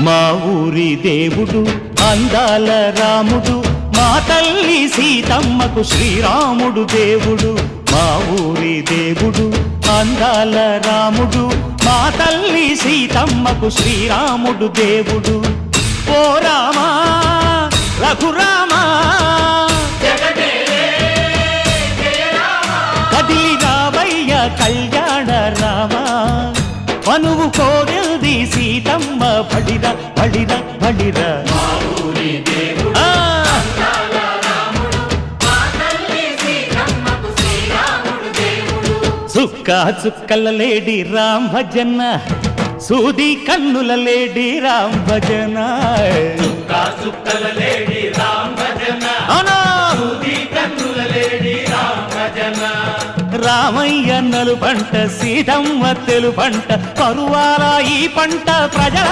మా ఊరి దేవుడు అందాల రాముడు, మా తల్లి సీతమ్మకు శ్రీరాముడు దేవుడు. మా ఊరి దేవుడు అందాల రాముడు, మా తల్లి సీతమ్మకు శ్రీరాముడు దేవుడు. ఓ రామా రఘురామా కదిలి రావయ్య కళ్యాణ రామా, మనువు కోరింది సీతమ్మ బడిరా బడిరా బడిరా. చుక్క చుక్కల లేడి రామ్ భజన, సూది కన్నుల లేడి రామ్ భజన. చుక్కల లేడి రామ్ భజన, సూది కన్నుల లేడి రామ్ భజన. రామయ్య నలు పంట, సీతమ్మ తెలు పంట, పరువాల ఈ పంట ప్రజల